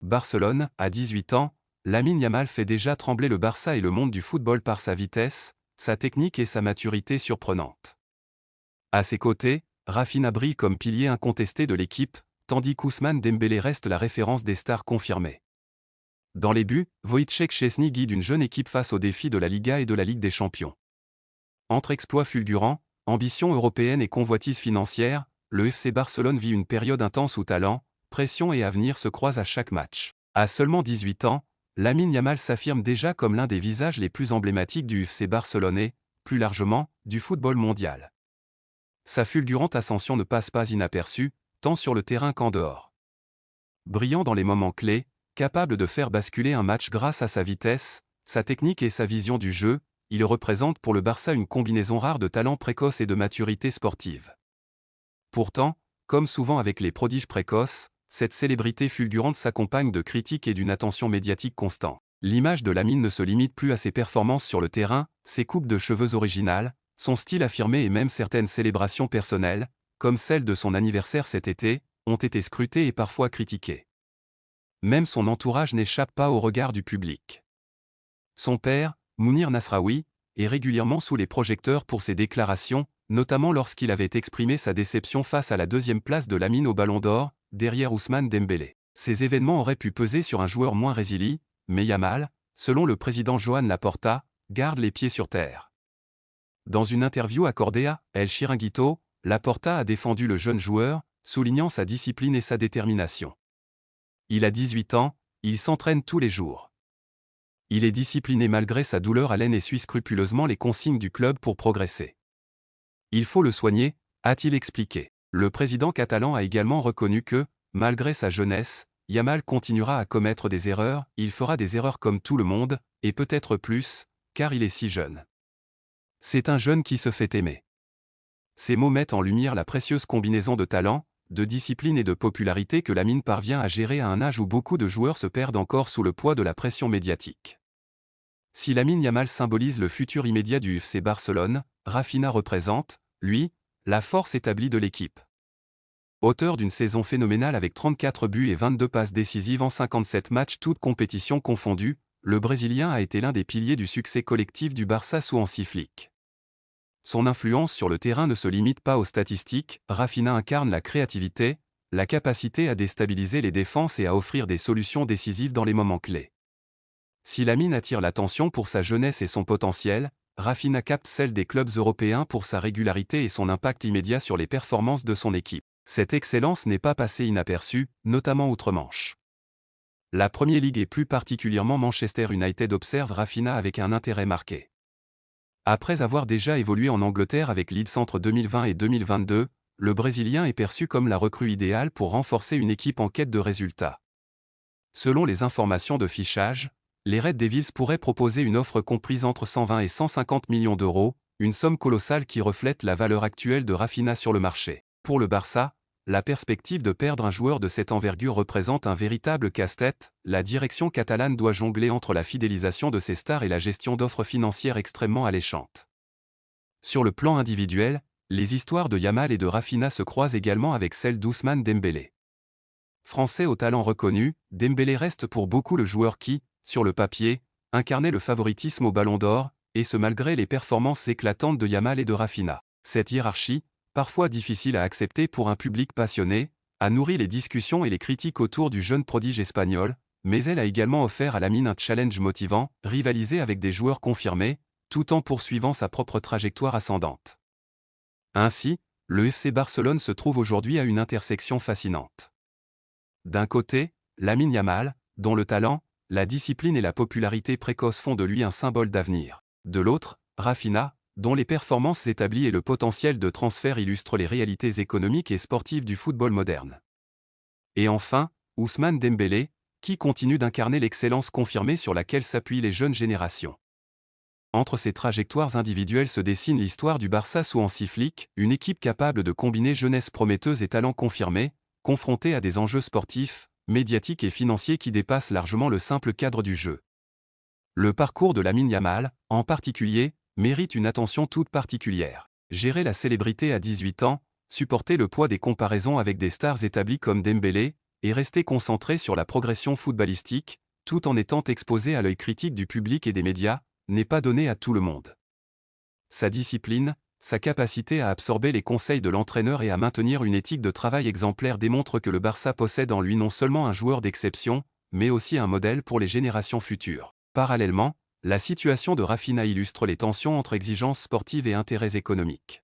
Barcelone, à 18 ans, Lamine Yamal fait déjà trembler le Barça et le monde du football par sa vitesse, sa technique et sa maturité surprenante. À ses côtés, Rafinha brille comme pilier incontesté de l'équipe, tandis qu'Ousmane Dembélé reste la référence des stars confirmées. Dans les buts, Wojciech Szczęsny guide une jeune équipe face aux défis de la Liga et de la Ligue des Champions. Entre exploits fulgurants, ambition européenne et convoitise financière, le FC Barcelone vit une période intense où talent, pression et avenir se croisent à chaque match. À seulement 18 ans, Lamine Yamal s'affirme déjà comme l'un des visages les plus emblématiques du FC Barcelone et, plus largement, du football mondial. Sa fulgurante ascension ne passe pas inaperçue, tant sur le terrain qu'en dehors. Brillant dans les moments clés, capable de faire basculer un match grâce à sa vitesse, sa technique et sa vision du jeu, il représente pour le Barça une combinaison rare de talent précoce et de maturité sportive. Pourtant, comme souvent avec les prodiges précoces, cette célébrité fulgurante s'accompagne de critiques et d'une attention médiatique constante. L'image de Lamine ne se limite plus à ses performances sur le terrain, ses coupes de cheveux originales, son style affirmé et même certaines célébrations personnelles, comme celle de son anniversaire cet été, ont été scrutées et parfois critiquées. Même son entourage n'échappe pas au regard du public. Son père, Mounir Nasraoui, est régulièrement sous les projecteurs pour ses déclarations, notamment lorsqu'il avait exprimé sa déception face à la deuxième place de Lamine au Ballon d'Or, derrière Ousmane Dembélé. Ces événements auraient pu peser sur un joueur moins résilient, mais Yamal, selon le président Joan Laporta, garde les pieds sur terre. Dans une interview accordée à El Chiringuito, Laporta a défendu le jeune joueur, soulignant sa discipline et sa détermination. Il a 18 ans, il s'entraîne tous les jours. Il est discipliné malgré sa douleur à l'aine et suit scrupuleusement les consignes du club pour progresser. Il faut le soigner, a-t-il expliqué. Le président catalan a également reconnu que, malgré sa jeunesse, Yamal continuera à commettre des erreurs, il fera des erreurs comme tout le monde, et peut-être plus, car il est si jeune. C'est un jeune qui se fait aimer. Ces mots mettent en lumière la précieuse combinaison de talent, de discipline et de popularité que Lamine parvient à gérer à un âge où beaucoup de joueurs se perdent encore sous le poids de la pression médiatique. Si Lamine Yamal symbolise le futur immédiat du FC Barcelone, Rafinha représente, lui, la force établie de l'équipe. Auteur d'une saison phénoménale avec 34 buts et 22 passes décisives en 57 matchs toutes compétitions confondues, le Brésilien a été l'un des piliers du succès collectif du Barça sous Hansi Flick. Son influence sur le terrain ne se limite pas aux statistiques, Rafinha incarne la créativité, la capacité à déstabiliser les défenses et à offrir des solutions décisives dans les moments clés. Si Lamine attire l'attention pour sa jeunesse et son potentiel, Rafinha capte celle des clubs européens pour sa régularité et son impact immédiat sur les performances de son équipe. Cette excellence n'est pas passée inaperçue, notamment outre-Manche. La Premier League et plus particulièrement Manchester United observe Rafinha avec un intérêt marqué. Après avoir déjà évolué en Angleterre avec Leeds entre 2020 et 2022, le Brésilien est perçu comme la recrue idéale pour renforcer une équipe en quête de résultats. Selon les informations de fichage, les Red Devils pourraient proposer une offre comprise entre 120 et 150 millions d'euros, une somme colossale qui reflète la valeur actuelle de Rafinha sur le marché. Pour le Barça, la perspective de perdre un joueur de cette envergure représente un véritable casse-tête. La direction catalane doit jongler entre la fidélisation de ses stars et la gestion d'offres financières extrêmement alléchantes. Sur le plan individuel, les histoires de Yamal et de Rafinha se croisent également avec celles d'Ousmane Dembélé. Français au talent reconnu, Dembélé reste pour beaucoup le joueur qui, sur le papier, incarnait le favoritisme au Ballon d'Or, et ce malgré les performances éclatantes de Yamal et de Rafinha. Cette hiérarchie, parfois difficile à accepter pour un public passionné, a nourri les discussions et les critiques autour du jeune prodige espagnol, mais elle a également offert à Lamine un challenge motivant, rivaliser avec des joueurs confirmés, tout en poursuivant sa propre trajectoire ascendante. Ainsi, le FC Barcelone se trouve aujourd'hui à une intersection fascinante. D'un côté, Lamine Yamal, dont le talent, la discipline et la popularité précoce font de lui un symbole d'avenir. De l'autre, Rafinha, dont les performances établies et le potentiel de transfert illustrent les réalités économiques et sportives du football moderne. Et enfin, Ousmane Dembélé, qui continue d'incarner l'excellence confirmée sur laquelle s'appuient les jeunes générations. Entre ces trajectoires individuelles se dessine l'histoire du Barça sous Hansi Flick, une équipe capable de combiner jeunesse prometteuse et talent confirmé, confrontée à des enjeux sportifs, médiatiques et financiers qui dépassent largement le simple cadre du jeu. Le parcours de Lamine Yamal, en particulier, mérite une attention toute particulière. Gérer la célébrité à 18 ans, supporter le poids des comparaisons avec des stars établies comme Dembélé, et rester concentré sur la progression footballistique, tout en étant exposé à l'œil critique du public et des médias, n'est pas donné à tout le monde. Sa discipline, sa capacité à absorber les conseils de l'entraîneur et à maintenir une éthique de travail exemplaire démontrent que le Barça possède en lui non seulement un joueur d'exception, mais aussi un modèle pour les générations futures. Parallèlement, la situation de Raphinha illustre les tensions entre exigences sportives et intérêts économiques.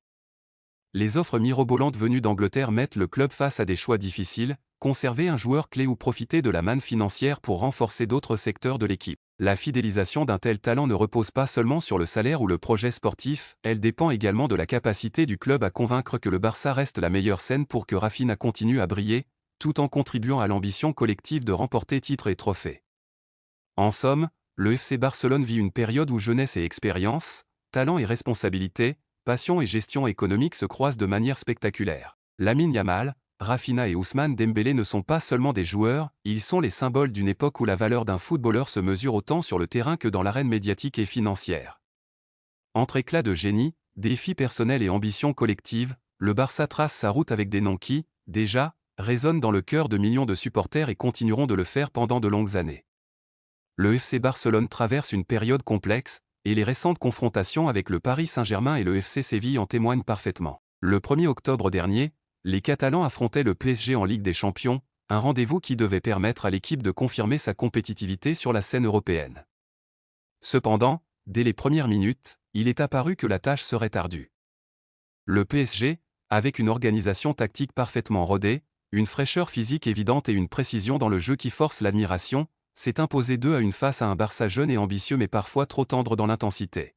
Les offres mirobolantes venues d'Angleterre mettent le club face à des choix difficiles, conserver un joueur clé ou profiter de la manne financière pour renforcer d'autres secteurs de l'équipe. La fidélisation d'un tel talent ne repose pas seulement sur le salaire ou le projet sportif, elle dépend également de la capacité du club à convaincre que le Barça reste la meilleure scène pour que Raphinha continue à briller, tout en contribuant à l'ambition collective de remporter titres et trophées. En somme, le FC Barcelone vit une période où jeunesse et expérience, talent et responsabilité, passion et gestion économique se croisent de manière spectaculaire. Lamine Yamal, Raphinha et Ousmane Dembélé ne sont pas seulement des joueurs, ils sont les symboles d'une époque où la valeur d'un footballeur se mesure autant sur le terrain que dans l'arène médiatique et financière. Entre éclats de génie, défis personnels et ambitions collectives, le Barça trace sa route avec des noms qui, déjà, résonnent dans le cœur de millions de supporters et continueront de le faire pendant de longues années. Le FC Barcelone traverse une période complexe, et les récentes confrontations avec le Paris Saint-Germain et le FC Séville en témoignent parfaitement. Le 1er octobre dernier, les Catalans affrontaient le PSG en Ligue des Champions, un rendez-vous qui devait permettre à l'équipe de confirmer sa compétitivité sur la scène européenne. Cependant, dès les premières minutes, il est apparu que la tâche serait ardue. Le PSG, avec une organisation tactique parfaitement rodée, une fraîcheur physique évidente et une précision dans le jeu qui force l'admiration, s'est imposé 2-1 face à un Barça jeune et ambitieux mais parfois trop tendre dans l'intensité.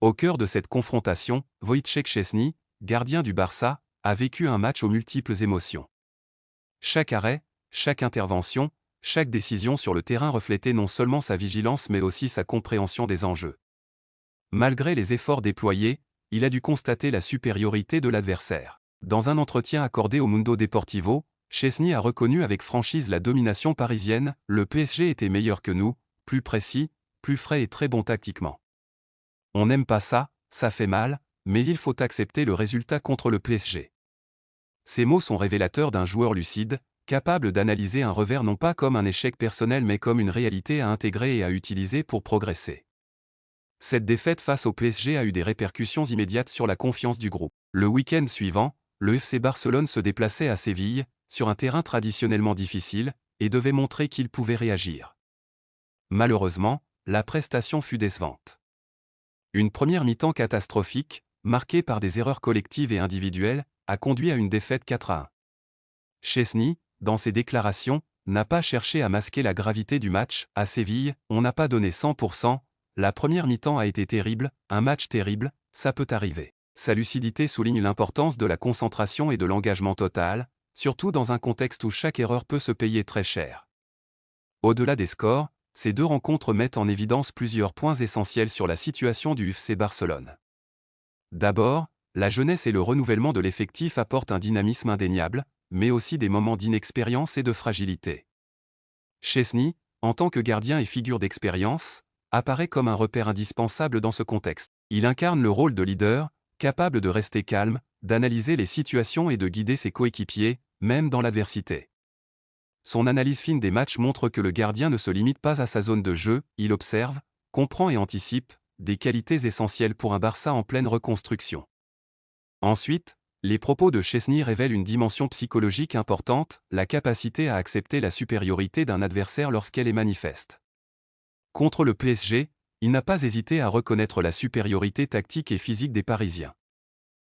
Au cœur de cette confrontation, Wojciech Szczęsny, gardien du Barça, a vécu un match aux multiples émotions. Chaque arrêt, chaque intervention, chaque décision sur le terrain reflétait non seulement sa vigilance mais aussi sa compréhension des enjeux. Malgré les efforts déployés, il a dû constater la supériorité de l'adversaire. Dans un entretien accordé au Mundo Deportivo, Szczęsny a reconnu avec franchise la domination parisienne, le PSG était meilleur que nous, plus précis, plus frais et très bon tactiquement. On n'aime pas ça, ça fait mal, mais il faut accepter le résultat contre le PSG. Ces mots sont révélateurs d'un joueur lucide, capable d'analyser un revers non pas comme un échec personnel mais comme une réalité à intégrer et à utiliser pour progresser. Cette défaite face au PSG a eu des répercussions immédiates sur la confiance du groupe. Le week-end suivant, le FC Barcelone se déplaçait à Séville, sur un terrain traditionnellement difficile, et devait montrer qu'il pouvait réagir. Malheureusement, la prestation fut décevante. Une première mi-temps catastrophique, marquée par des erreurs collectives et individuelles, a conduit à une défaite 4-1. Szczęsny, dans ses déclarations, n'a pas cherché à masquer la gravité du match. À Séville, on n'a pas donné 100%, la première mi-temps a été terrible, un match terrible, ça peut arriver. Sa lucidité souligne l'importance de la concentration et de l'engagement total, surtout dans un contexte où chaque erreur peut se payer très cher. Au-delà des scores, ces deux rencontres mettent en évidence plusieurs points essentiels sur la situation du FC Barcelone. D'abord, la jeunesse et le renouvellement de l'effectif apportent un dynamisme indéniable, mais aussi des moments d'inexpérience et de fragilité. Szczęsny, en tant que gardien et figure d'expérience, apparaît comme un repère indispensable dans ce contexte. Il incarne le rôle de leader, capable de rester calme, d'analyser les situations et de guider ses coéquipiers, même dans l'adversité. Son analyse fine des matchs montre que le gardien ne se limite pas à sa zone de jeu, il observe, comprend et anticipe, des qualités essentielles pour un Barça en pleine reconstruction. Ensuite, les propos de Szczęsny révèlent une dimension psychologique importante, la capacité à accepter la supériorité d'un adversaire lorsqu'elle est manifeste. Contre le PSG, il n'a pas hésité à reconnaître la supériorité tactique et physique des Parisiens.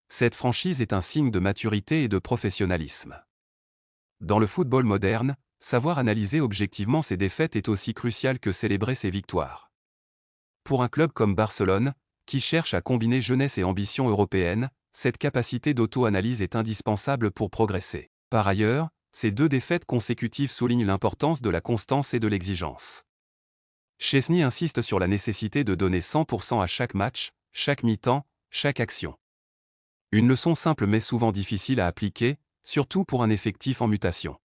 Cette franchise est un signe de maturité et de professionnalisme. Dans le football moderne, savoir analyser objectivement ses défaites est aussi crucial que célébrer ses victoires. Pour un club comme Barcelone, qui cherche à combiner jeunesse et ambition européenne, cette capacité d'auto-analyse est indispensable pour progresser. Par ailleurs, ces deux défaites consécutives soulignent l'importance de la constance et de l'exigence. Szczęsny insiste sur la nécessité de donner 100% à chaque match, chaque mi-temps, chaque action. Une leçon simple mais souvent difficile à appliquer, surtout pour un effectif en mutation.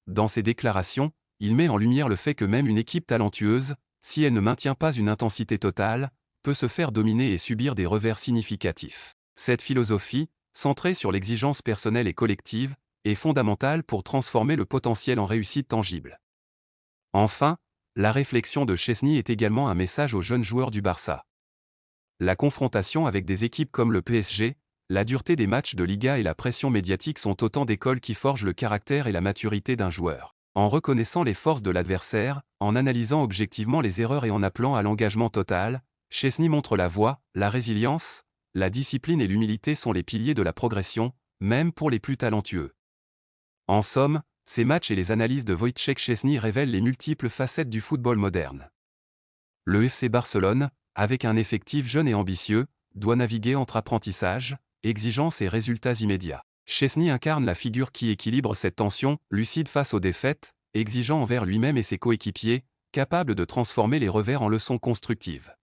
Dans ses déclarations, il met en lumière le fait que même une équipe talentueuse, si elle ne maintient pas une intensité totale, peut se faire dominer et subir des revers significatifs. Cette philosophie, centrée sur l'exigence personnelle et collective, est fondamentale pour transformer le potentiel en réussite tangible. Enfin, la réflexion de Chesney est également un message aux jeunes joueurs du Barça. La confrontation avec des équipes comme le PSG, la dureté des matchs de Liga et la pression médiatique sont autant d'écoles qui forgent le caractère et la maturité d'un joueur. En reconnaissant les forces de l'adversaire, en analysant objectivement les erreurs et en appelant à l'engagement total, Chesney montre la voie, la résilience, la discipline et l'humilité sont les piliers de la progression, même pour les plus talentueux. En somme, ces matchs et les analyses de Wojciech Szczęsny révèlent les multiples facettes du football moderne. Le FC Barcelone, avec un effectif jeune et ambitieux, doit naviguer entre apprentissage, exigence et résultats immédiats. Szczęsny incarne la figure qui équilibre cette tension, lucide face aux défaites, exigeant envers lui-même et ses coéquipiers, capable de transformer les revers en leçons constructives.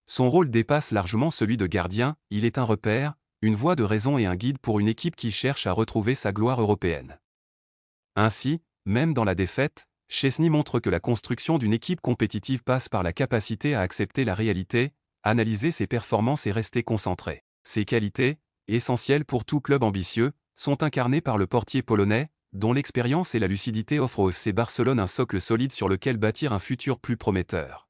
Son rôle dépasse largement celui de gardien, il est un repère, une voie de raison et un guide pour une équipe qui cherche à retrouver sa gloire européenne. Ainsi, même dans la défaite, Szczęsny montre que la construction d'une équipe compétitive passe par la capacité à accepter la réalité, analyser ses performances et rester concentré. Ces qualités, essentielles pour tout club ambitieux, sont incarnées par le portier polonais, dont l'expérience et la lucidité offrent au FC Barcelone un socle solide sur lequel bâtir un futur plus prometteur.